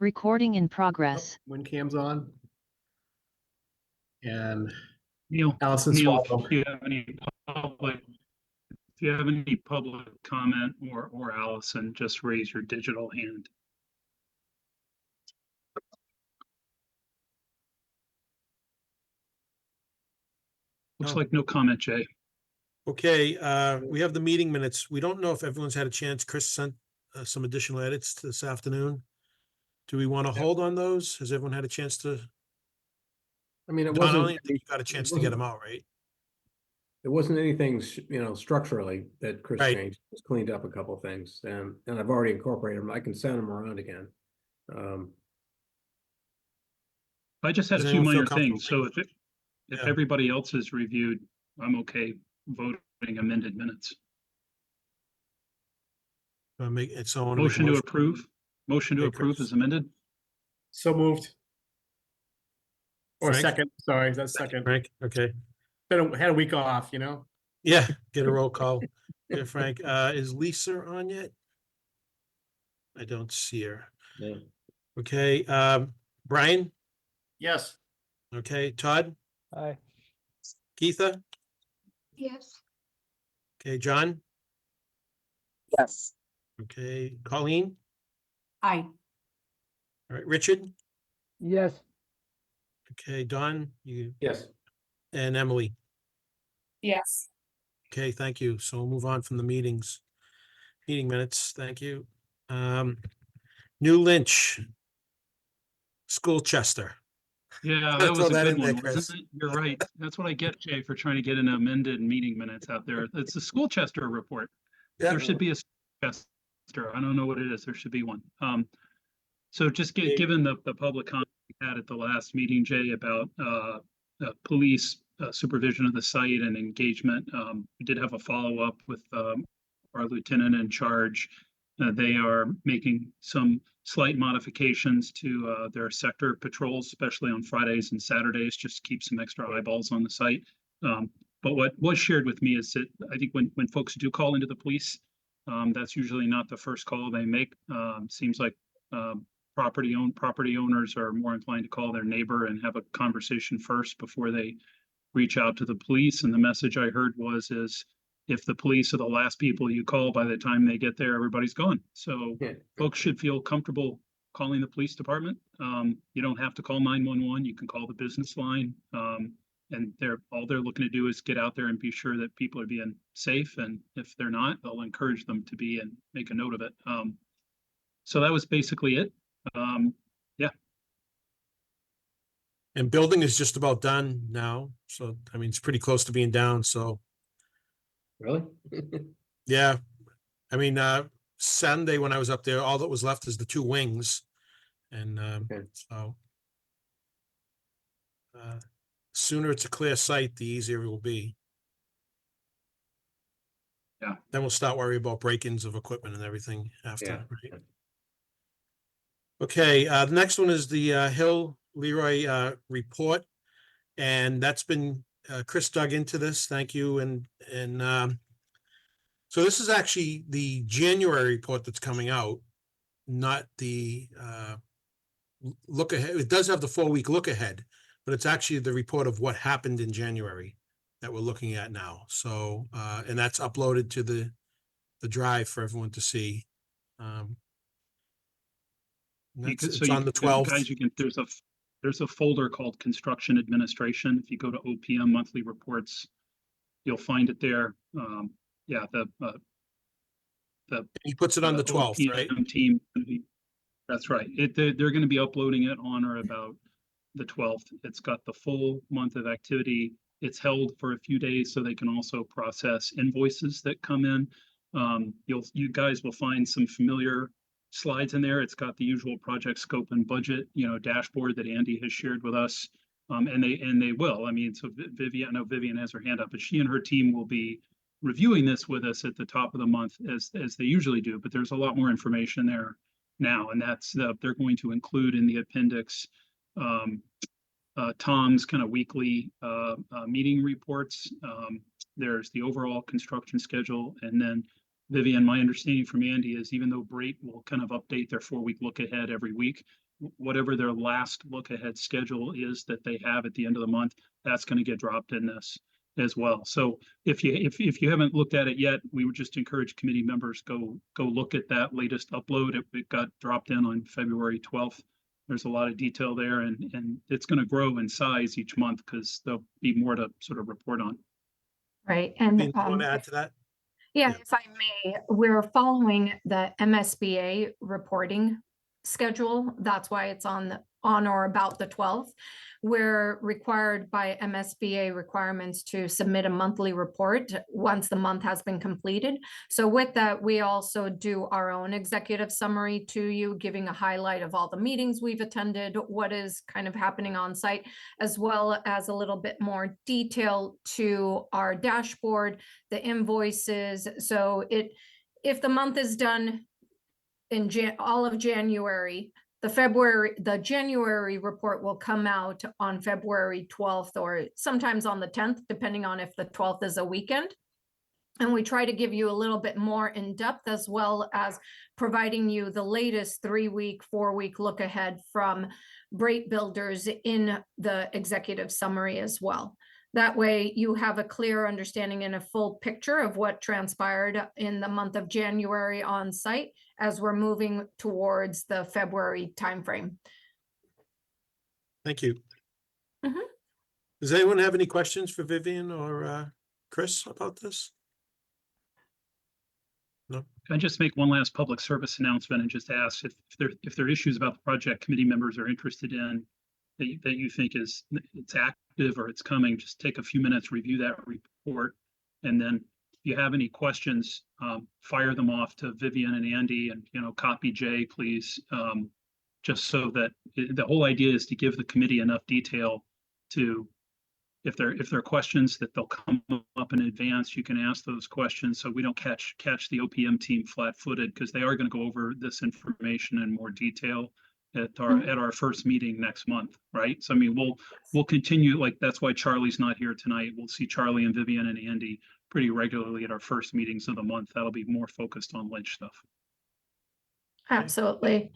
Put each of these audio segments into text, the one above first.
Recording in progress. Cam's on. And Neil, Allison Neil, Swallow. if you have any public comment or Allison, just raise your digital hand. Looks like no comment, Jay. Okay, we have the meeting minutes. We don't know if everyone's had a chance. Chris sent some additional edits this afternoon. Do we want to hold on those? Has everyone had a chance to? I mean, it Don, I wasn't. don't think you got a chance to get them out, right? It wasn't anything, structurally that Chris Right. changed. Just cleaned up a couple of things, and I've already incorporated them. I can send them around again. I just had Does a few anyone feel minor things. So comfortable? if Yeah. everybody else has reviewed, I'm okay voting amended minutes. Make it so. I wanna make a Motion to approve. Motion to Okay, approve Chris. is amended. So moved. Or Frank? second, sorry, that's second. Frank, okay. Had a week off, Yeah, get a roll call. Yeah, Frank, is Lisa on yet? I don't see her. Yeah. Okay, Brian, Yes. okay, Todd, Aye. Geetha, Yes. okay, John, Yes. okay, Colleen, Aye. all right, Richard, Yes. okay, Don, you, Yes. and Emily. Yes. Okay, thank you. So we'll move on from the meeting minutes. Thank you. New Lynch, Schoolchester. Yeah, Throw that was a that good in there, one, Chris. wasn't it? You're right. That's what I get, Jay, for trying to get an amended meeting minutes out there. It's the Schoolchester report. Yeah. There should be a Schoolchester. I don't know what it is. There should be one. So just Okay. given the public comment we had at the last meeting, Jay, about police supervision of the site and engagement, we did have a follow-up with our lieutenant in charge. They are making some slight modifications to their sector patrols, especially on Fridays and Saturdays, just to keep some extra eyeballs on the site. But what was shared with me is that I think when folks do call into the police, that's usually not the first call they make. Seems like property owners are more inclined to call their neighbor and have a conversation first before they reach out to the police. And the message I heard is if the police are the last people you call, by the time they get there, everybody's gone. So Yeah. folks should feel comfortable calling the police department. You don't have to call 911. You can call the business line. And all they're looking to do is get out there and be sure that people are being safe. And if they're not, they'll encourage them to be and make a note of it. So that was basically it. Yeah. And building is just about done now. So, I mean, it's pretty close to being down. So, Really? yeah. I mean, Sunday when I was up there, all that was left is the two wings. And Okay. so sooner it's a clear site, the easier it will be. Yeah. Then we'll start worrying about break-ins of equipment and everything after, Yeah. right? Okay, the next one is the Hill Leroy report. And that's been, Chris dug into this. Thank you. And so this is actually the January report that's coming out, not the look ahead. It does have the 4-week look ahead, but it's actually the report of what happened in January that we're looking at now. So, and that's uploaded to the drive for everyone to see. It's on the 12th. Guys, there's a folder called Construction Administration. If you go to OPM monthly reports, you'll find it there. Yeah, He puts it on the 12th, OPM right? team. That's right. They're going to be uploading it on or about the 12th. It's got the full month of activity. It's held for a few days so they can also process invoices that come in. You guys will find some familiar slides in there. It's got the usual project scope and budget, dashboard that Andy has shared with us. And they will. I mean, so Vivian, I know Vivian has her hand up, but she and her team will be reviewing this with us at the top of the month as they usually do. But there's a lot more information there now, and that's they're going to include in the appendix Tom's kind of weekly meeting reports. There's the overall construction schedule, and then Vivian, my understanding from Andy is even though Brate will kind of update their 4-week look ahead every week, whatever their last look ahead schedule is that they have at the end of the month, that's going to get dropped in this as well. So if you haven't looked at it yet, we would just encourage committee members go look at that latest upload. It got dropped in on February 12th. There's a lot of detail there, and it's going to grow in size each month because there'll be more to sort of report on. Right, and You want to add to that? yeah, yeah. if I may, we're following the MSBA reporting schedule. That's why it's on or about the 12th. We're required by MSBA requirements to submit a monthly report once the month has been completed. So with that, we also do our own executive summary to you, giving a highlight of all the meetings we've attended, what is kind of happening on site, as well as a little bit more detail to our dashboard, the invoices. So if the month is done in all of January, the January report will come out on February 12th or sometimes on the 10th, depending on if the 12th is a weekend. And we try to give you a little bit more in depth, as well as providing you the latest 3-week, 4-week look ahead from Bright Builders in the executive summary as well. That way you have a clear understanding and a full picture of what transpired in the month of January on site as we're moving towards the February timeframe. Thank you. Mhm. Does anyone have any questions for Vivian or Chris about this? No? Can I just make one last public service announcement and just ask if there are issues about the project committee members are interested in that you think it's active or it's coming, just take a few minutes, review that report. And then if you have any questions, fire them off to Vivian and Andy, and, copy Jay, please. Just so that the whole idea is to give the committee enough detail to, if there are questions that they'll come up in advance, you can ask those questions so we don't catch the OPM team flat-footed, because they are going to go over this information in more detail at our first meeting next month, right? So I mean, we'll continue, like, that's why Charlie's not here tonight. We'll see Charlie and Vivian and Andy pretty regularly at our first meetings of the month. That'll be more focused on Lynch stuff. Absolutely.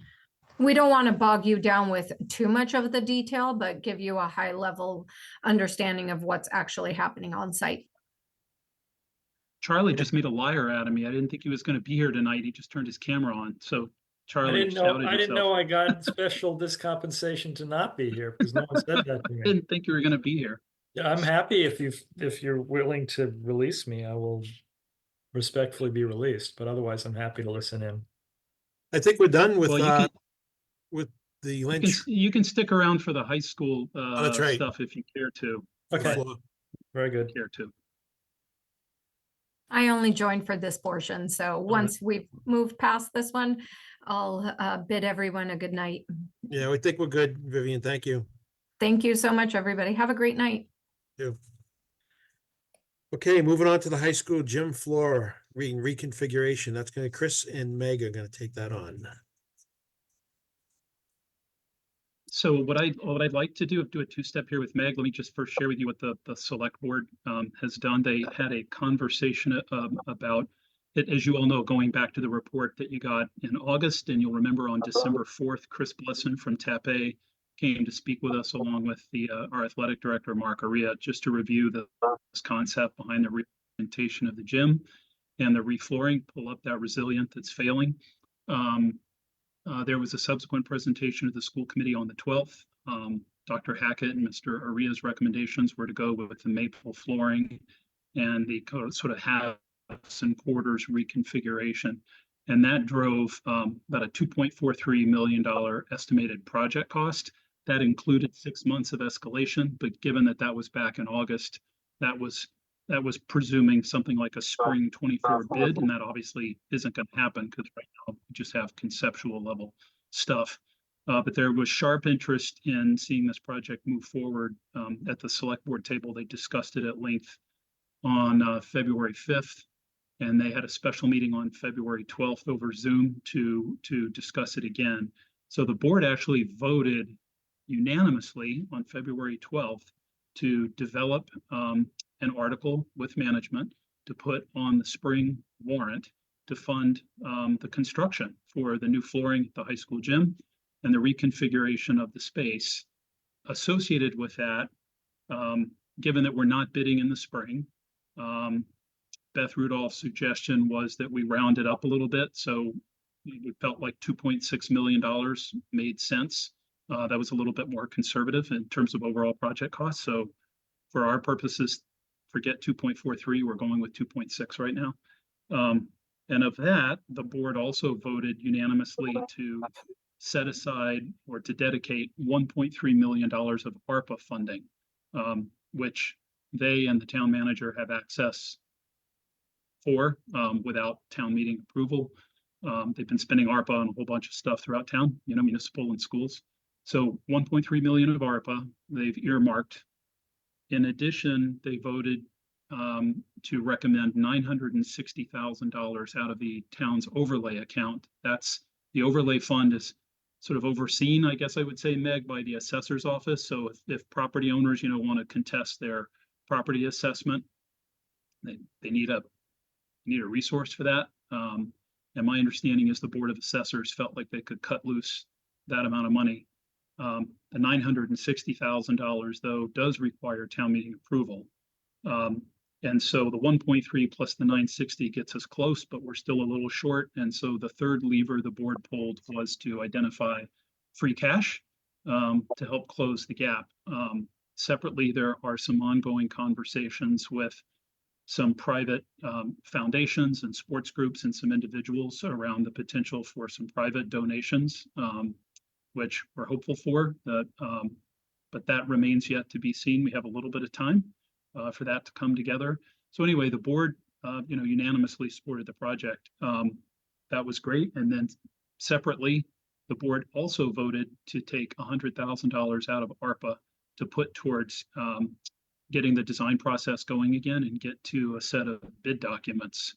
We don't want to bog you down with too much of the detail, but give you a high level understanding of what's actually happening on site. Charlie just made a liar out of me. I didn't think he was going to be here tonight. He just turned his camera on. So Charlie I didn't outed himself. know I got special discompensation to not be here because no one said that to I me. didn't think you were going to be here. Yeah, I'm happy if you're willing to release me, I will respectfully be released, but otherwise I'm happy to listen in. I think we're done with Well, you with the can, Lynch. you can stick around for the high school that's right. stuff if you care to. Okay, floor. very good. Care to. I only joined for this portion, so once we've moved past this one, I'll bid everyone a good night. Yeah, we think we're good, Vivian. Thank you. Thank you so much, everybody. Have a great night. You. Okay, moving on to the high school gym floor reconfiguration. That's gonna, Chris and Meg are gonna take that on. So what I'd like to do a two-step here with Meg. Let me just first share with you what the select board has done. They had a conversation about it, as you all know, going back to the report that you got in August, and you'll remember on December 4th, Chris Blesson from TAPE came to speak with us along with our athletic director, Mark Aria, just to review this concept behind the reorientation of the gym and the reflooring, pull up that resilient that's failing. There was a subsequent presentation of the school committee on the 12th. Dr. Hackett and Mr. Aria's recommendations were to go with the maple flooring and the sort of halves and quarters reconfiguration. And that drove about a $2.43 million estimated project cost. That included 6 months of escalation, but given that was back in August, that was presuming something like a spring 24 bid, and that obviously isn't going to happen because right now we just have conceptual level stuff. But there was sharp interest in seeing this project move forward. At the select board table, they discussed it at length on February 5th, and they had a special meeting on February 12th over Zoom to discuss it again. So the board actually voted unanimously on February 12th to develop an article with management to put on the spring warrant to fund the construction for the new flooring at the high school gym. and the reconfiguration of the space. Associated with that, given that we're not bidding in the spring, Beth Rudolph's suggestion was that we round it up a little bit. So we felt like $2.6 million made sense. That was a little bit more conservative in terms of overall project costs. So for our purposes, forget 2.43, we're going with 2.6 right now. And of that, the board also voted unanimously to set aside or to dedicate $1.3 million of ARPA funding, which they and the town manager have access for without town meeting approval. They've been spending ARPA on a whole bunch of stuff throughout town, you know, municipal and schools. So 1.3 million of ARPA they've earmarked. In addition, they voted to recommend $960,000 out of the town's overlay account. That's the overlay fund is sort of overseen, I guess I would say, Meg, by the assessor's office. So if property owners, you know, want to contest their property assessment, they need a resource for that. And my understanding is the Board of Assessors felt like they could cut loose that amount of money. The $960,000 though does require town meeting approval. And so the 1.3 plus the 960 gets us close, but we're still a little short. And so the third lever the board pulled was to identify free cash to help close the gap. Separately, there are some ongoing conversations with some private foundations and sports groups and some individuals around the potential for some private donations, which we're hopeful for. But that remains yet to be seen. We have a little bit of time for that to come together. So anyway, the board, you know, unanimously supported the project. That was great. And then separately, the board also voted to take $100,000 out of ARPA to put towards getting the design process going again and get to a set of bid documents.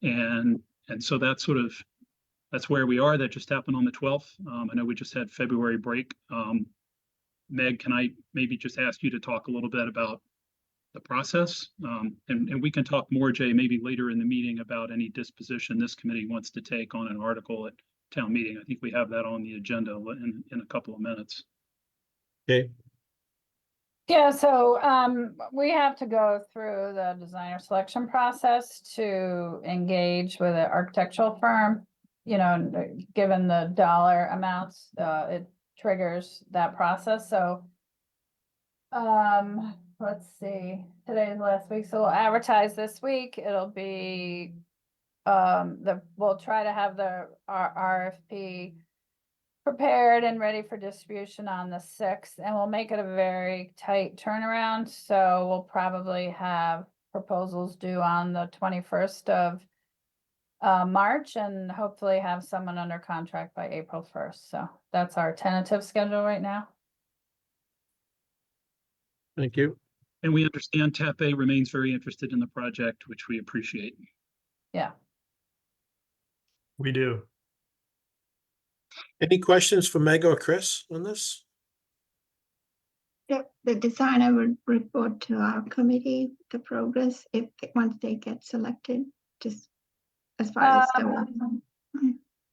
And so that's where we are. That just happened on the 12th. I know we just had February break. Meg, can I maybe just ask you to talk a little bit about the process? And we can talk more, Jay, maybe later in the meeting about any disposition this committee wants to take on an article at town meeting. I think we have that on the agenda in a couple of minutes. Okay, Yeah, so we have to go through the designer selection process to engage with an architectural firm. You know, given the dollar amounts, it triggers that process. So let's see, today's last week, so we'll advertise this week. It'll be we'll try to have our RFP prepared and ready for distribution on the 6th, and we'll make it a very tight turnaround. So we'll probably have proposals due on the 21st of March, and hopefully have someone under contract by April 1st. So that's our tentative schedule right now. thank you. And we understand TAP A remains very interested in the project, which we appreciate. Yeah. We do. Any questions for Meg or Chris on this? The designer will report to our committee the progress once they get selected, just as far as the one.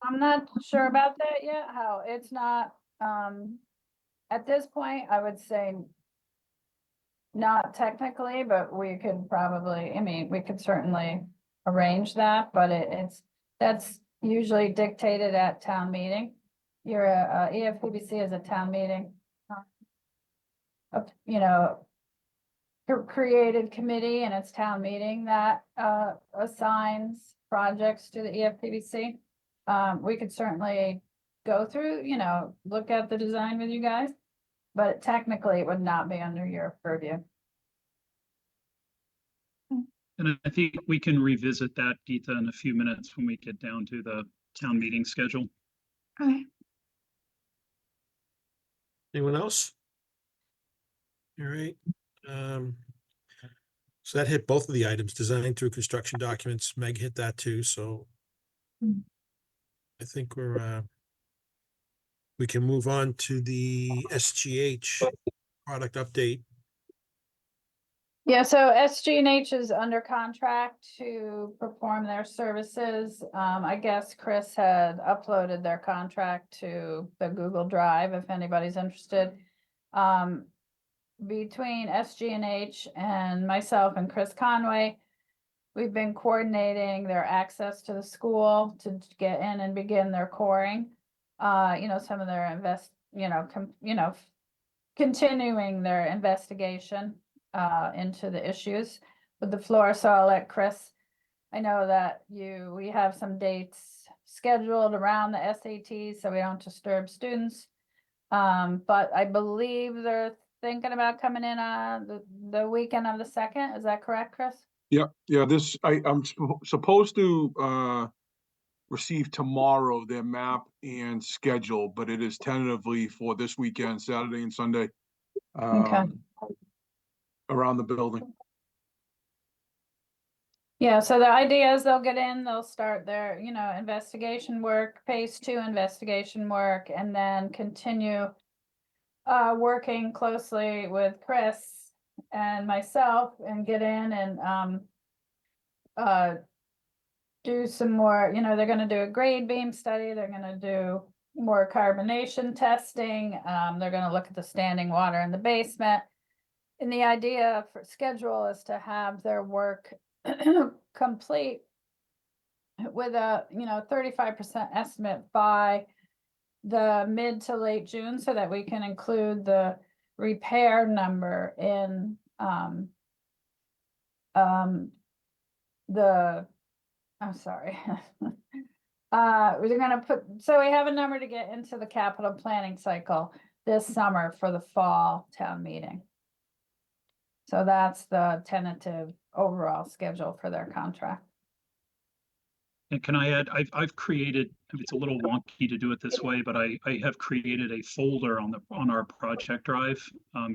I'm not sure about that yet, how it's not, at this point, I would say not technically, but we could probably, I mean, we could certainly arrange that, but that's usually dictated at town meeting. Your EFPBC is a town meeting, you know, created committee, and it's town meeting that assigns projects to the EFPBC. We could certainly go through, you know, look at the design with you guys, but technically it would not be under your purview. And I think we can revisit that, Geeta, in a few minutes when we get down to the town meeting schedule. Okay. Anyone else? All right. So that hit both of the items, design through construction documents. Meg hit that too, so I think we can move on to the SGH product update. Yeah, so SG&H is under contract to perform their services. I guess Chris had uploaded their contract to the Google Drive if anybody's interested. Between SG&H and myself and Chris Conway, we've been coordinating their access to the school to get in and begin their coring. Some of their continuing their investigation into the issues with the floor. So I'll let Chris, I know that we have some dates scheduled around the SATs, so we don't disturb students. But I believe they're thinking about coming in on the weekend of the 2nd. Is that correct, Chris? Yeah, I'm supposed to receive tomorrow their map and schedule, but it is tentatively for this weekend, Saturday and Sunday, Okay. around the building. Yeah, so the idea is they'll get in, they'll start their, investigation work, phase 2 investigation work, and then continue working closely with Chris and myself and get in and do some more, they're gonna do a grade beam study, they're gonna do more carbonation testing, they're gonna look at the standing water in the basement. And the idea for schedule is to have their work complete with a 35% estimate by the mid to late June, so that we can include the repair number in I'm sorry. We're gonna so we have a number to get into the capital planning cycle this summer for the fall town meeting. So that's the tentative overall schedule for their contract. And can I add, I've created, it's a little wonky to do it this way, but I have created a folder on our project drive.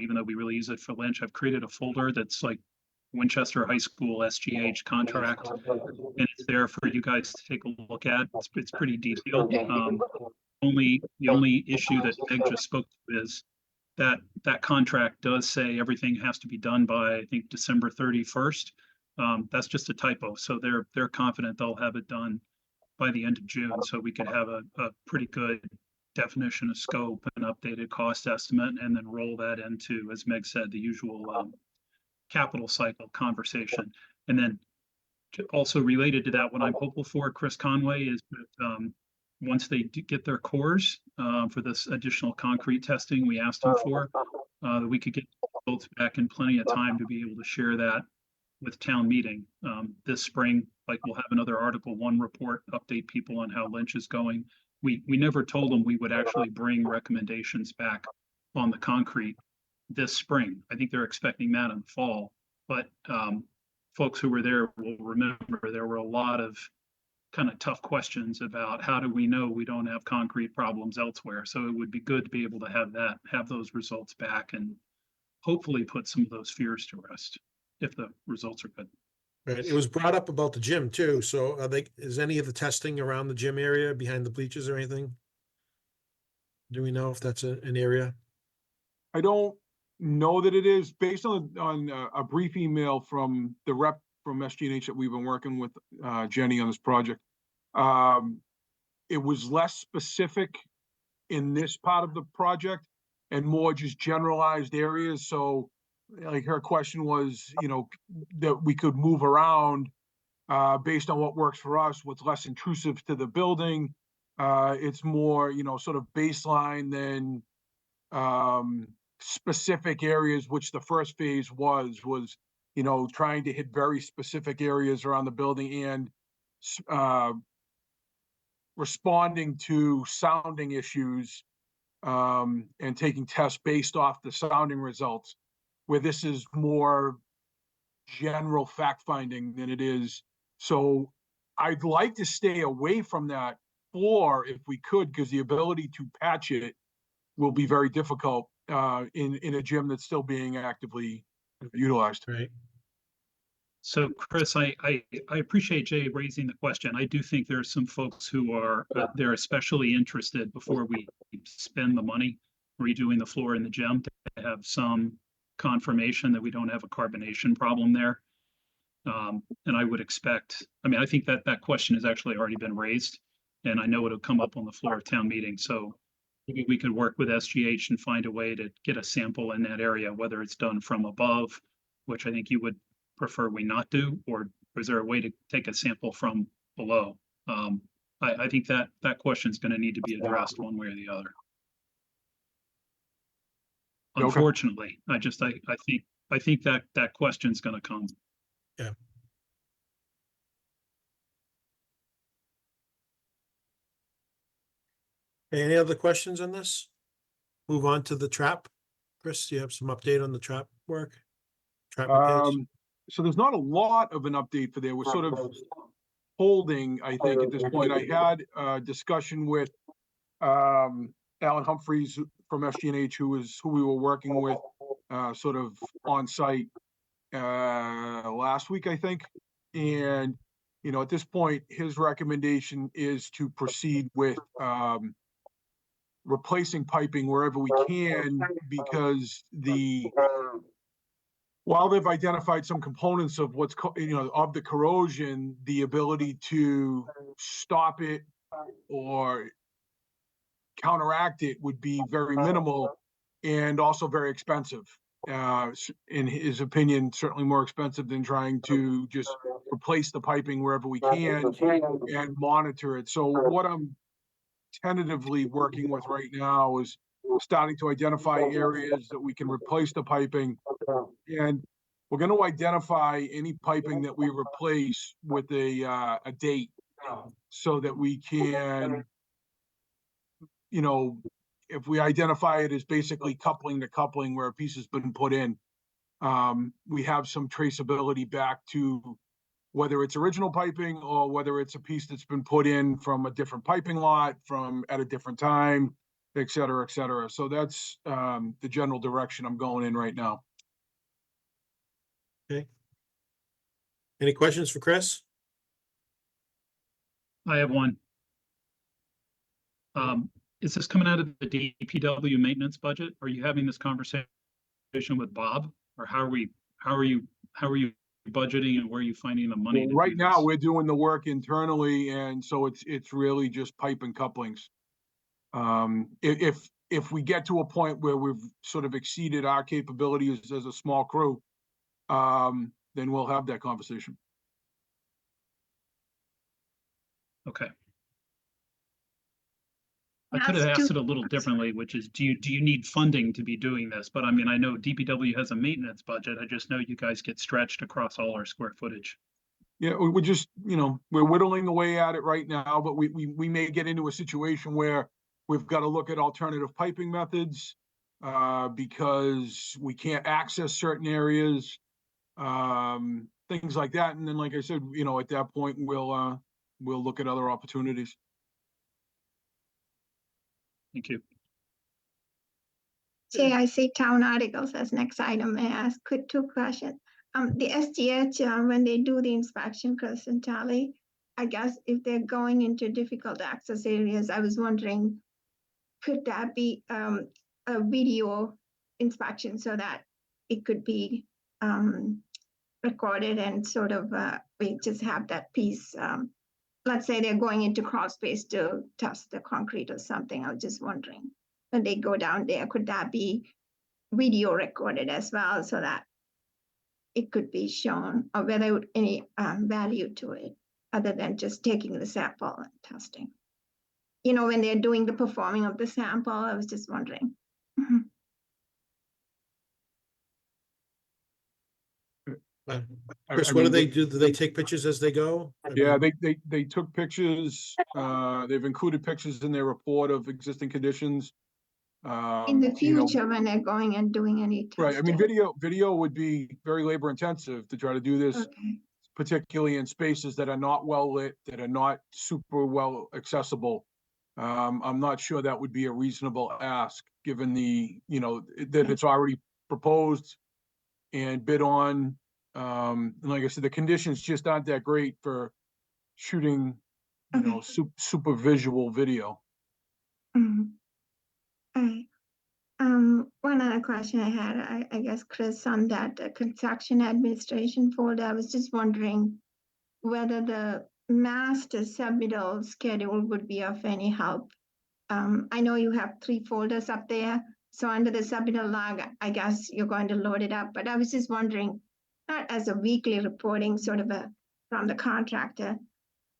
Even though we really use it for Lynch, I've created a folder that's like Winchester High School SGH contract. And it's there for you guys to take a look at. It's pretty detailed. The only issue that Meg just spoke to is that contract does say everything has to be done by, I think, December 31st. That's just a typo. So they're confident they'll have it done by the end of June. So we could have a pretty good definition of scope and updated cost estimate, and then roll that into, as Meg said, the usual capital cycle conversation. And then also related to that, what I'm hopeful for, Chris Conway, is that once they get their cores for this additional concrete testing we asked them for, that we could get results back in plenty of time to be able to share that with town meeting this spring. Like, we'll have another Article 1 report, update people on how Lynch is going. We never told them we would actually bring recommendations back on the concrete this spring. I think they're expecting that in the fall, but folks who were there will remember there were a lot of kind of tough questions about how do we know we don't have concrete problems elsewhere. So it would be good to be able to have those results back and hopefully put some of those fears to rest if the results are good. Right. It was brought up about the gym too. So is any of the testing around the gym area behind the bleachers or anything? Do we know if that's an area? I don't know that it is, based on a brief email from the rep from SG&H that we've been working with Jenny on this project. It was less specific in this part of the project and more just generalized areas. So like her question was, that we could move around based on what works for us, what's less intrusive to the building. It's more, sort of baseline than specific areas, which the first phase was, trying to hit very specific areas around the building and responding to sounding issues and taking tests based off the sounding results, where this is more general fact finding than it is. So I'd like to stay away from that floor if we could, because the ability to patch it will be very difficult in a gym that's still being actively utilized. Right. So Chris, I appreciate Jay raising the question. I do think there are some folks who are, they're especially interested before we spend the money redoing the floor in the gym to have some confirmation that we don't have a carbonation problem there. And I would expect, I mean, I think that that question has actually already been raised, and I know it'll come up on the floor of town meeting, so maybe we could work with SGH and find a way to get a sample in that area, whether it's done from above, which I think you would prefer we not do, or is there a way to take a sample from below? I think that that question is going to need to be addressed one way or the other. Okay. Unfortunately, I think that that question's going to come. Yeah. Any other questions on this? Move on to the trap. Chris, do you have some update on the trap work? Trap repairs? So there's not a lot of an update for there. We're sort of holding, I think, at this point. I had a discussion with Alan Humphreys from SG&H, who we were working with sort of on site last week, I think. And, you know, at this point, his recommendation is to proceed with replacing piping wherever we can, because while they've identified some components of what's, of the corrosion, the ability to stop it or counteract it would be very minimal and also very expensive. In his opinion, certainly more expensive than trying to just replace the piping wherever we can and monitor it. So what I'm tentatively working with right now is starting to identify areas that we can replace the piping. And we're going to identify any piping that we replace with a date, so that we can, you know, if we identify it as basically coupling to coupling where a piece has been put in, we have some traceability back to whether it's original piping or whether it's a piece that's been put in from a different piping lot from at a different time, et cetera, et cetera. So that's the general direction I'm going in right now. Okay. Any questions for Chris? I have one. Is this coming out of the DPW maintenance budget? Are you having this conversation with Bob, or how are you budgeting, and where are you finding the money? Well, right now, we're doing the work internally, and so it's really just pipe and couplings. If we get to a point where we've sort of exceeded our capabilities as a small crew, then we'll have that conversation. Okay. I could have asked it a little differently, which is, do you need funding to be doing this? But I mean, I know DPW has a maintenance budget. I just know you guys get stretched across all our square footage. Yeah, we're just, we're whittling away at it right now, but we may get into a situation where we've got to look at alternative piping methods because we can't access certain areas, things like that. And then, like I said, at that point, we'll look at other opportunities. Thank you. Jay, I see town articles as next item. May I ask quick 2 questions? The SGH, when they do the inspection, Chris and Charlie, I guess if they're going into difficult access areas, I was wondering, could that be a video inspection so that it could be recorded and sort of we just have that piece? Let's say they're going into crawl space to test the concrete or something. I was just wondering, when they go down there, could that be video recorded as well so that it could be shown, or whether any value to it other than just taking the sample and testing? When they're doing the performing of the sample, I was just wondering. Chris, what do they do? Do they take pictures as they go? Yeah, they took pictures. They've included pictures in their report of existing conditions. In the future, when they're going and doing any testing. Right. I mean, video would be very labor intensive to try to do this, particularly in spaces that are not well lit, that are not super well accessible. I'm not sure that would be a reasonable ask, given that it's already proposed and bid on. And like I said, the conditions just aren't that great for shooting, super visual video. All right. One other other question I had, I guess, Chris, on that construction administration folder, I was just wondering whether the master submittal schedule would be of any help. I know you have 3 folders up there, so under the submittal log, I guess you're going to load it up, but I was just wondering, not as a weekly reporting, sort of from the contractor,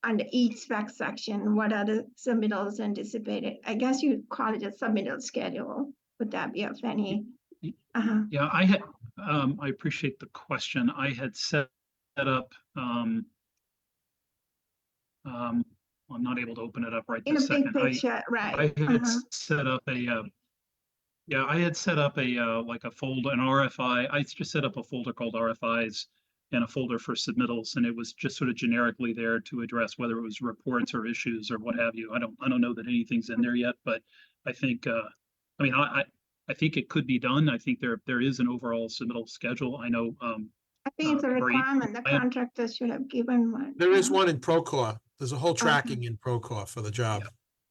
under each spec section, what are the submittals anticipated? I guess you call it a submittal schedule. Would that be of any? Yeah, I appreciate the question. I had set up, I'm not able to open it up right In a this big second. picture, I right? had set up yeah, I had set up like a folder, an RFI. I just set up a folder called RFIs and a folder for submittals, and it was just sort of generically there to address whether it was reports or issues or what have you. I don't know that anything's in there yet, but I think, I mean, I think it could be done. I think there is an overall submittal schedule. I know, I think it's a Bree, requirement. The I am- contractor should have given one. There is one in Procore. There's a whole Okay. tracking in Procore for the job,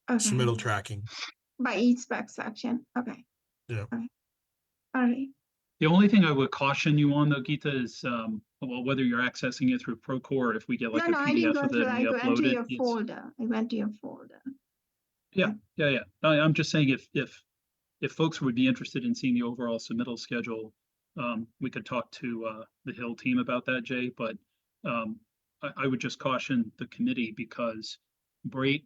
Okay. submittal tracking. By each spec section. Okay. Yeah. Okay. All right. The only thing I would caution you on though, Geeta, is, well, whether you're accessing it through Procore, or if we get like a No, I didn't PDF go of it through. and I we went upload to it. your it's- folder. I went to your folder. Yeah. I'm just saying if folks would be interested in seeing the overall submittal schedule, we could talk to the Hill team about that, Jay, but I would just caution the committee because Brait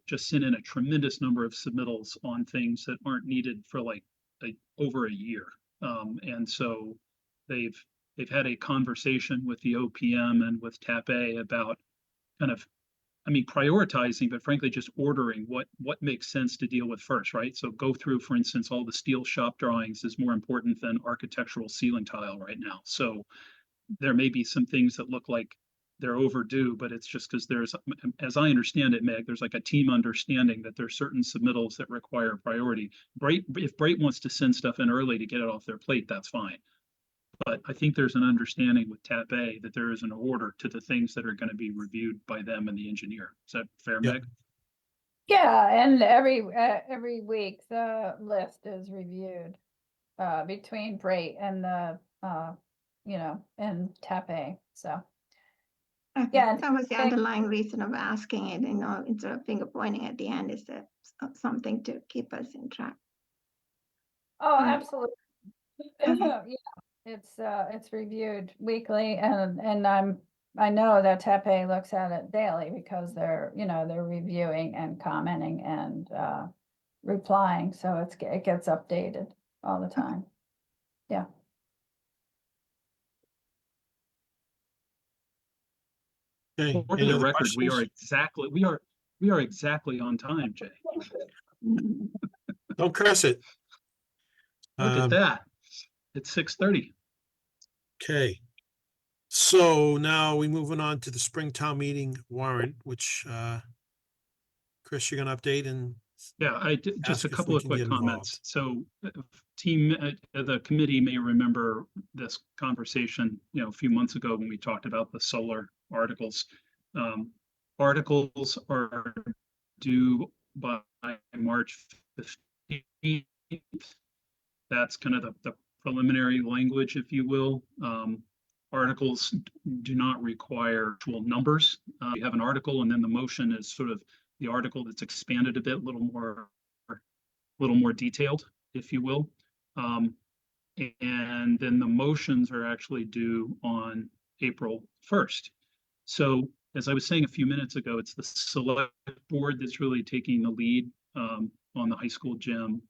just sent in a tremendous number of submittals on things that aren't needed for like over a year. And so they've had a conversation with the OPM and with TAP A about kind of, I mean, prioritizing, but frankly, just ordering what makes sense to deal with first, right? So go through, for instance, all the steel shop drawings is more important than architectural ceiling tile right now. So there may be some things that look like they're overdue, but it's just because there's, as I understand it, Meg, there's like a team understanding that there's certain submittals that require priority. If Brait wants to send stuff in early to get it off their plate, that's fine. But I think there's an understanding with TAP A that there is an order to the things that are going to be reviewed by them and the engineer. Is that fair, Yep. Meg? Yeah, and every week the list is reviewed between Brait and the and TAP. So Okay. Yeah, That was the thank- underlying reason of asking it, instead of finger pointing at the end, is that something to keep us in track. oh, Mm. absolutely. Okay. Yeah, it's reviewed weekly, and I know that TAP looks at it daily because they're reviewing and commenting and replying, so it gets updated all the time. Yeah. Okay, For any the other record, we are questions? exactly on time, Jay. Don't curse it. Look at that. It's 6:30. Okay. So now we moving on to the Springtown meeting warrant, which Chris, you're gonna update and Yeah, just ask a if couple we of can quick get involved. comments. So the committee may remember this conversation, a few months ago when we talked about the solar articles. Articles are due by March 15th. That's kind of the preliminary language, if you will. Articles do not require actual numbers. You have an article and then the motion is sort of the article that's expanded a bit, a little more detailed, if you will. And then the motions are actually due on April 1st. So as I was saying a few minutes ago, it's the select board that's really taking the lead on the high school gym.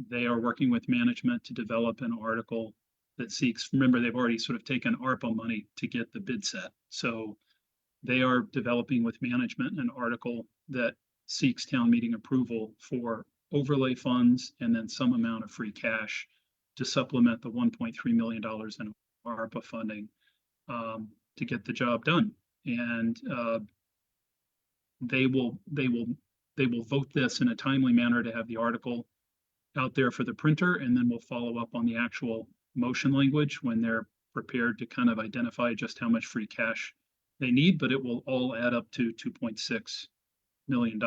They are working with management to develop an article that seeks, remember, they've already sort of taken ARPA money to get the bid set. So they are developing with management an article that seeks town meeting approval for overlay funds and then some amount of free cash to supplement the $1.3 million in ARPA funding to get the job done. And they will vote this in a timely manner to have the article out there for the printer, and then we'll follow up on the actual motion language when they're prepared to kind of identify just how much free cash they need, but it will all add up to $2.6 million.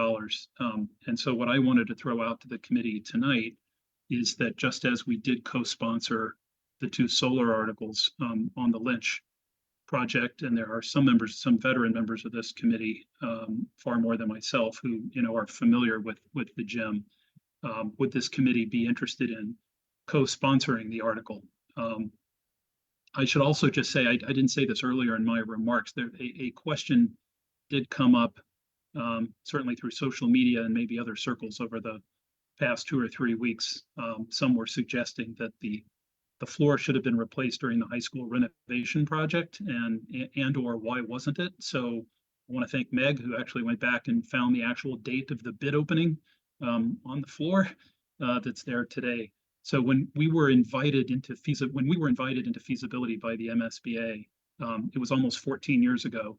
And so what I wanted to throw out to the committee tonight is that just as we did co-sponsor the 2 solar articles on the Lynch project, and there are some members, some veteran members of this committee, far more than myself, who are familiar with the gym. Would this committee be interested in co-sponsoring the article? I should also just say, I didn't say this earlier in my remarks, there a question did come up, certainly through social media and maybe other circles over the past 2 or 3 weeks. Some were suggesting that the floor should have been replaced during the high school renovation project, and or why wasn't it? So I want to thank Meg, who actually went back and found the actual date of the bid opening on the floor that's there today. So when we were invited into feasibility by the MSBA, it was almost 14 years ago.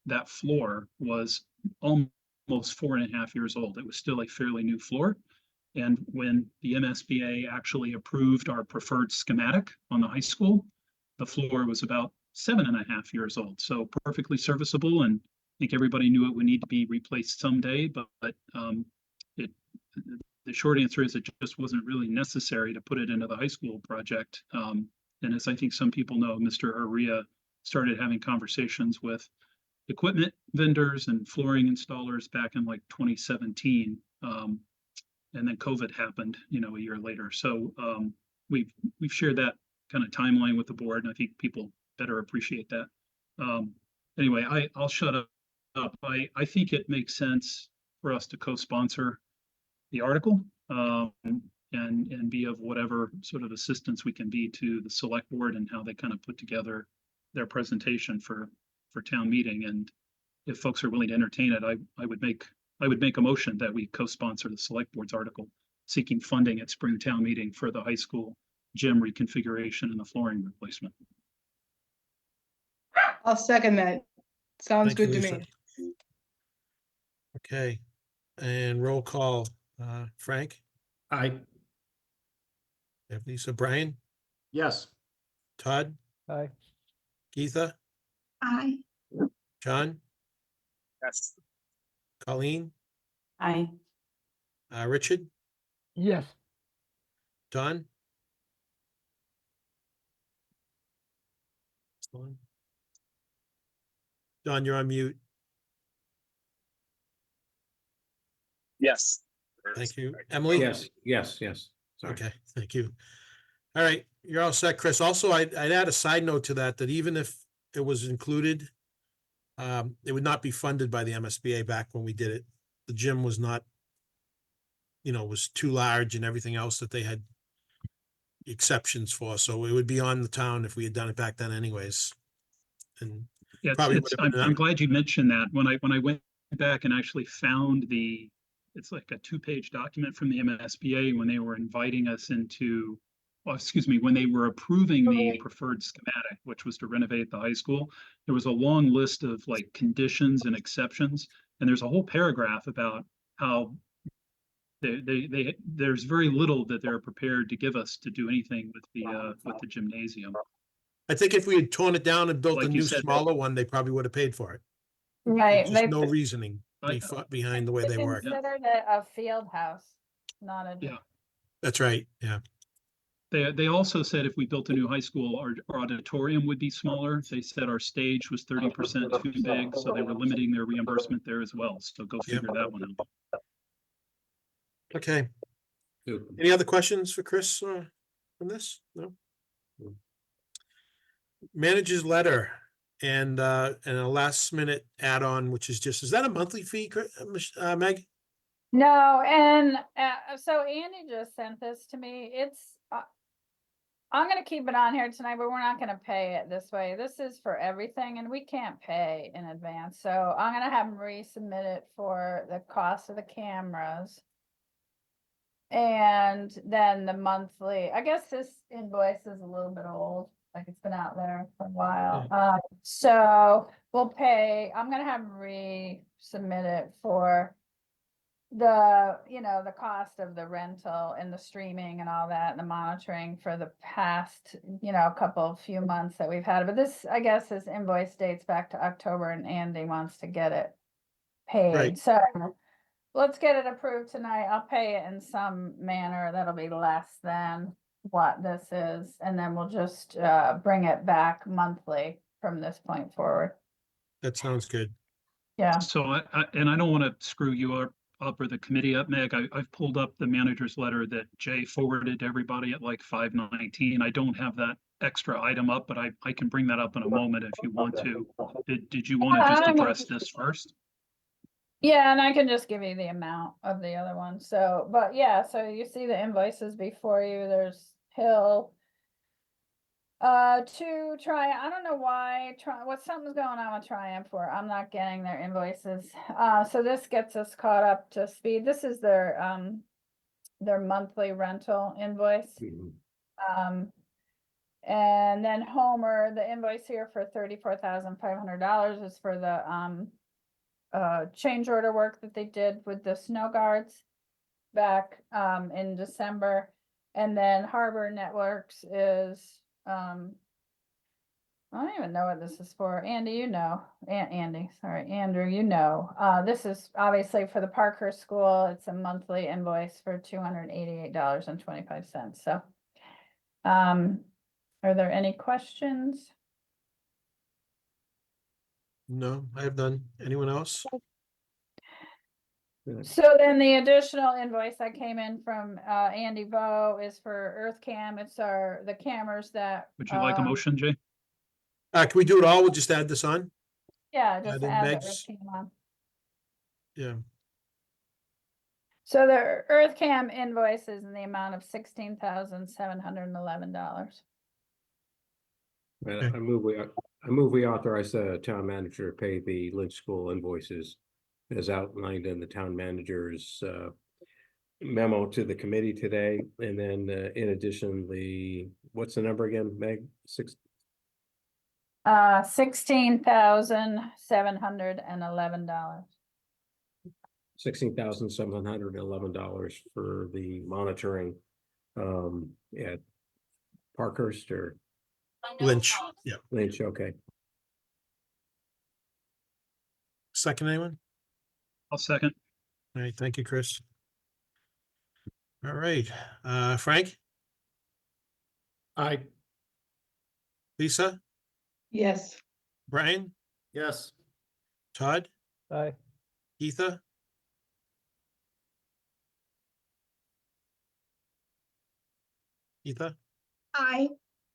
That floor was almost 4.5 years old. It was still a fairly new floor. And when the MSBA actually approved our preferred schematic on the high school, the floor was about 7.5 years old. So perfectly serviceable. And I think everybody knew it would need to be replaced someday, but the short answer is it just wasn't really necessary to put it into the high school project. And as I think some people know, Mr. Aria started having conversations with equipment vendors and flooring installers back in like 2017. And then COVID happened, a year later. So we've shared that kind of timeline with the board, and I think people better appreciate that. Anyway, I'll shut up. I think it makes sense for us to co-sponsor the article and be of whatever sort of assistance we can be to the select board and how they kind of put together their presentation for town meeting. And if folks are willing to entertain it, I would make a motion that we co-sponsor the select board's article seeking funding at spring town meeting for the high school gym reconfiguration and the flooring replacement. I'll second that. Sounds Thank you, good to Lisa. me. Okay, and roll call, Frank, Aye. Lisa, Brian, Yes. Todd, aye, Geetha, Aye. John, yes, Colleen, Aye. Richard, yes, Don. Don, you're on mute. yes. Thank you. Emily? Yes. Sorry. Okay, thank you. All right, you're all set, Chris. Also, I'd add a side note to that even if it was included, it would not be funded by the MSBA back when we did it. The gym was not, was too large and everything else that they had exceptions for. So it would be on the town if we had done it back then anyways. And Yeah, probably would have been I'm glad you mentioned that. When I went back and actually found it's like a 2-page document from the MSBA when they were inviting us into, when they were approving the preferred schematic, which was to renovate the high school. There was a long list of like conditions and exceptions, and there's a whole paragraph about how there's very little that they're prepared to give us to do anything with the gymnasium. I think if we had torn it down and built Like a you new said, smaller one, they probably would have paid for it. Right, There's they just no reasoning behind the way they work. considered it a field house, not a. Yeah. That's right, yeah. They also said if we built a new high school, our auditorium would be smaller. They said our stage was 30% too big, so they were limiting their reimbursement there as well. So go figure that one out. Okay, Super. any other questions for Chris on this? No? Manager's letter and a last minute add-on, which is is that a monthly fee, Meg? No, and so Andy just sent this to me. I'm gonna keep it on here tonight, but we're not gonna pay it this way. This is for everything, and we can't pay in advance. So I'm gonna have him resubmit it for the cost of the cameras. And then the monthly, I guess this invoice is a little bit old, like it's been out there for a while. So we'll pay, I'm gonna have him resubmit it for the cost of the rental and the streaming and all that, and the monitoring for the past, few months that we've had. But this, I guess, this invoice dates back to October, and Andy wants to get it paid. Right. So let's get it approved tonight. I'll pay it in some manner that'll be less than what this is, and then we'll just bring it back monthly from this point forward. That sounds good. Yeah. So and I don't want to screw you up or the committee up, Meg. I've pulled up the manager's letter that Jay forwarded to everybody at like 5:19. I don't have that extra item up, but I can bring that up in a moment if you want to. Did you want to just address this first? Yeah, and I can just give you the amount of the other one. So, but yeah, so you see the invoices before you. There's Hill. To I don't know why, something's going on with Triumph where I'm not getting their invoices. So this gets us caught up to speed. This is their monthly rental invoice. Mhm. And then Homer, the invoice here for $34,500 is for the change order work that they did with the snow guards back in December. And then Harbor Networks is I don't even know what this is for. Andy, you know. Andy, sorry, Andrew, you know. This is obviously for the Parkhurst School. It's a monthly invoice for $288.25. So are there any questions? No, I have none. Anyone else? So then the additional invoice that came in from Andy Vo is for EarthCam. It's the cameras that Would you like a motion, Jay? Can we do it all? We'll just add this on? yeah, just Add in add the Meg's? EarthCam on. Yeah. So the EarthCam invoice is in the amount of $16,711. I move we authorize the town manager to pay the Lynch School invoices as outlined in the town manager's memo to the committee today. And then in addition, what's the number again, Meg? $16,711. $16,711 for the monitoring at Parkhurst or Lynch. Yeah. Lynch, okay. Second, anyone? I'll second. All right, thank you, Chris. All right, Frank, I, Lisa, Yes. Brian, yes. Todd, Aye. Etha, Aye,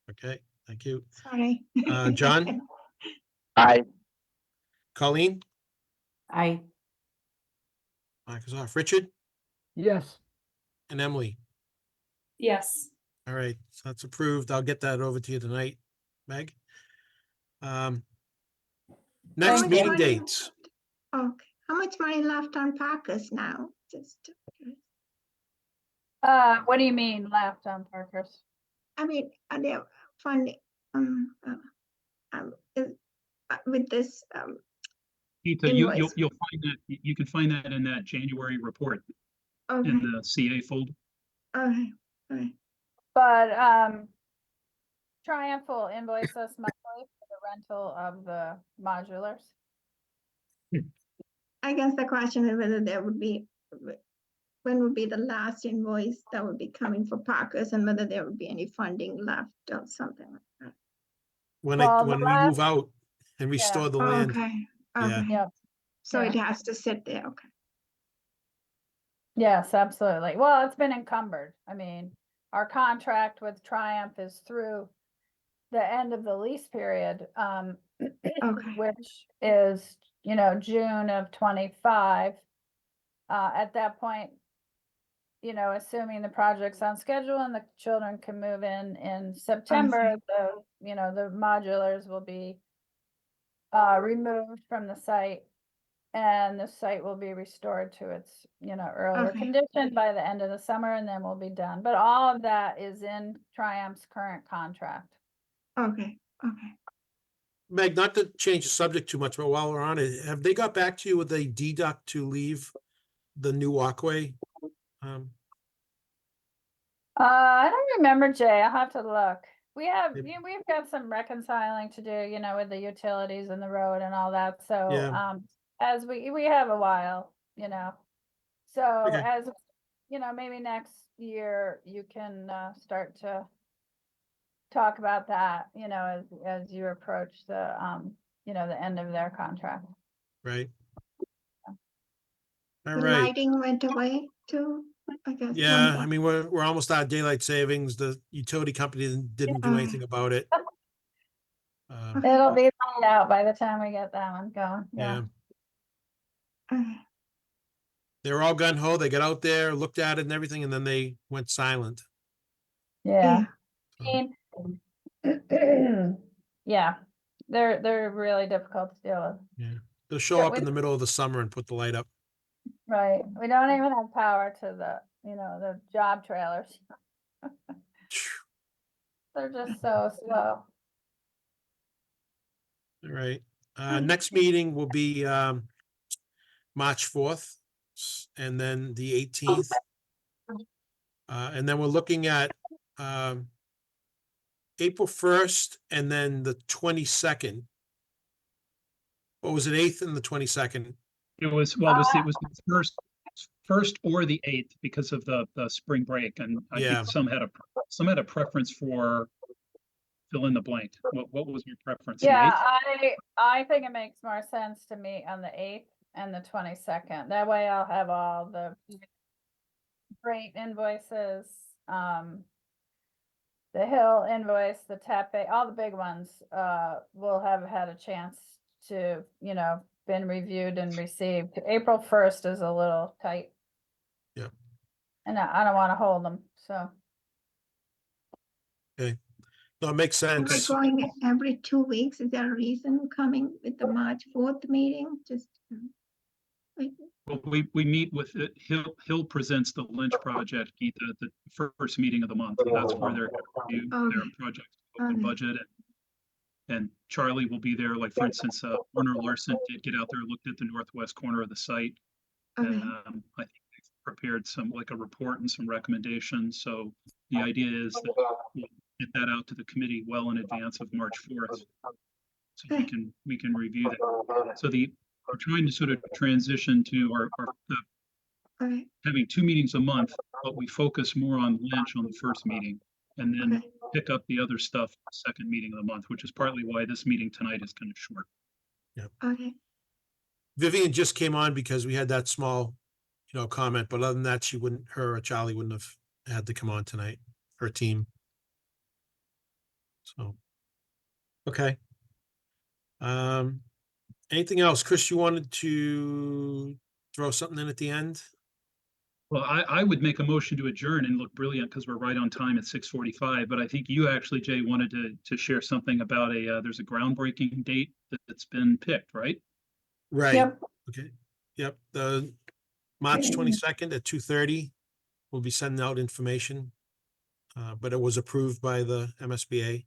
okay, thank you. sorry. John, Aye. Colleen, Aye. Mike is off, Richard, Yes. and Emily. Yes. All right, so that's approved. I'll get that over to you tonight, Meg. Next much meeting money? dates. Okay, how much money left on Parkers now? Just, What do you mean left on Parkhurst? I mean, are they funding, with this, Etha, you'll Invoice. find that, you can find that in that January report okay, in the CA folder. okay, okay. But Triumph will invoice us monthly for the rental of the modulars. I guess the question is whether there would be, when would be the last invoice that would be coming for Parkers and whether there would be any funding left or something like that. When Well, the when we last- move out and restore the land. Okay, Yeah. okay. Yep. So it Yeah. has to sit there, okay. Yes, absolutely. Well, it's been encumbered. I mean, our contract with Triumph is through the end of the lease period, Okay. which is, June of 25. At that point, assuming the project's on schedule and the children can move in September, the modulars will be removed from the site and the site will be restored to its, earlier Okay. condition by the end of the summer, and then we'll be done. But all of that is in Triumph's current contract. Okay, okay. Meg, not to change the subject too much, but while we're on it, have they got back to you with a deduct to leave the new walkway? I don't remember, Jay. I'll have to look. We have, Maybe- we've got some reconciling to do, with the utilities and the road and all that. So, Yeah. as we have a while, So Okay. as, you know, maybe next year you can start to talk about that, you know, as you approach the, you know, the end of their contract. Right. All The right. lighting went away too, I guess. Yeah, I mean, we're almost out of daylight savings. The utility company didn't do anything about it. It'll be light out by the time we get that one going. Yeah, Uh, they were all gun ho. They got out there, looked at it and everything, and then they went silent. Yeah. So, Yeah, they're really difficult to deal with. yeah, they'll show Yeah, up in the middle of the summer and put the light up. Right. We don't even have power to the, you know, the job trailers. They're just so slow. All right. Next meeting will be March 4th and then the 18th. And then we're looking at April 1st and then the 22nd. What was it, 8th and the 22nd? It was, well, it was the first or the 8th because of the spring break. And I Yeah. think some had a preference for fill in the blank. What was your preference? The Yeah, 8th? I think it makes more sense to meet on the 8th and the 22nd. That way I'll have all the freight invoices, the Hill invoice, the Tepe, all the big ones, will have had a chance to, you know, been reviewed and received. April 1st is a little tight. Yeah. And I don't want to hold them, so. No, it makes We're sense. going every 2 weeks. Is there a reason coming with the March 4th meeting? Just. Like, Well, we meet with Hill presents the Lynch project, Geeta, at the first meeting of the month. That's where they're going to review their Okay. project open Okay. budget. And Charlie will be there. Like, for instance, Warner Larson did get out there, looked at the northwest corner of the site. Okay. And I think they've prepared like a report and some recommendations. So the idea is that we'll get that out to the committee well in advance of March 4th. So we can review that. So we're trying to sort of transition to Okay. having 2 meetings a month, but we focus more on Lynch on the first meeting and then Okay. pick up the other stuff second meeting of the month, which is partly why this meeting tonight is kind of short. Okay. Vivian just came on because we had that small, comment, but other than that, her or Charlie wouldn't have had to come on tonight, her team. So, okay. Anything else? Chris, you wanted to throw something in at the end? Well, I would make a motion to adjourn and look brilliant because we're right on time at 6:45. But I think you actually, Jay, wanted to share something about there's a groundbreaking date that's been picked, right? Right. Yep. Okay. Yep. The March 22nd at 2:30, we'll be sending out information. But it was approved by the MSBA.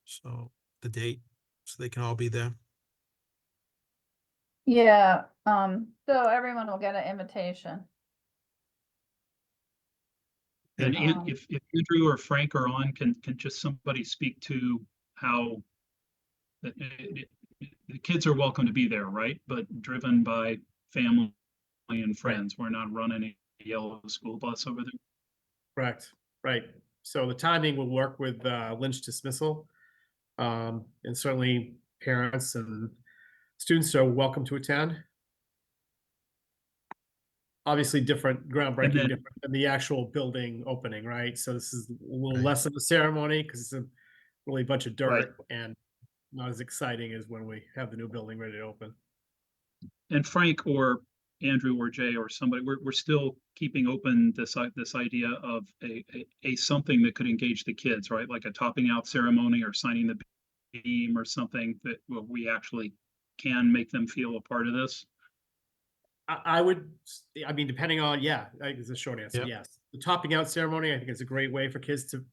So the date, so they can all be there. Yeah, so everyone will get an invitation. And Um, if Andrew or Frank are on, can just somebody speak to how the kids are welcome to be there, right? But driven by family and friends. We're not running a yellow school bus over there. Correct, right. So the timing will work with Lynch dismissal. And certainly parents and students are welcome to attend. Obviously different groundbreaking, then- different than the actual building opening, right? So this is a little Right. less of a ceremony because it's a really bunch of dirt Right. and not as exciting as when we have the new building ready to open. And Frank or Andrew or Jay or somebody, we're still keeping open this idea of a something that could engage the kids, right? Like a topping out ceremony or signing the beam or something that we actually can make them feel a part of this. I would, I mean, depending on, yeah, I think it's a short answer, Yep. yes. The topping out ceremony, I think is a great way for kids to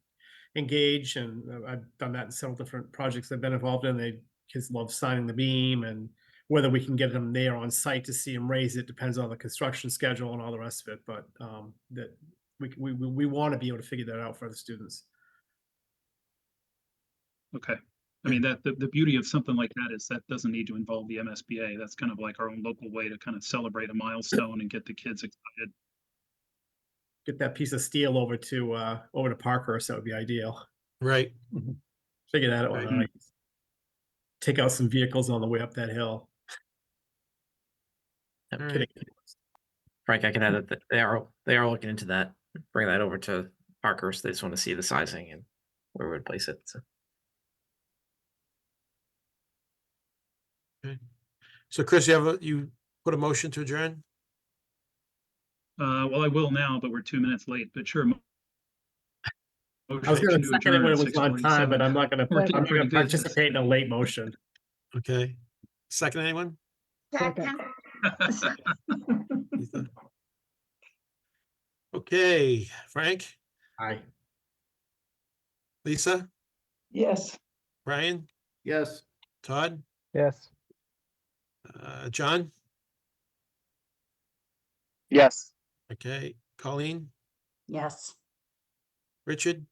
engage, and I've done that in several different projects I've been involved in. Kids love signing the beam, and whether we can get them there on site to see them raise it depends on the construction schedule and all the rest of it, but that we want to be able to figure that out for the students. Okay. I mean, the beauty of something like that is that doesn't need to involve the MSBA. That's kind of like our own local way to kind of celebrate a milestone and get the kids excited. Get that piece of steel over to Parkhurst, that would be ideal. Right. Figure that out. Right. Take out some vehicles on the way up that hill. All Kidding. right. Frank, I can add that they are looking into that, bring that over to Parkhurst. They just want to see the sizing and where we would place it. So. Okay. So Chris, you put a motion to adjourn? Well, I will now, but we're 2 minutes late, but sure. I was going to second it when it was on time, but I'm not going Working to pretty good. participate in a late motion. Okay. Second, anyone? Second. Lisa? Okay, Frank, Aye. Lisa, Yes. Brian, Yes. Todd, Yes. John, Yes. okay, Colleen, Yes. Richard,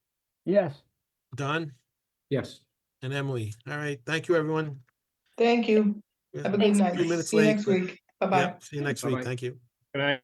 Yes. Don, Yes. and Emily. All right, thank you, everyone. Thank you. We're Have a good night. few minutes See you late, next but- week. Bye-bye. Yep, see you next week. Bye-bye. Thank you. Good night.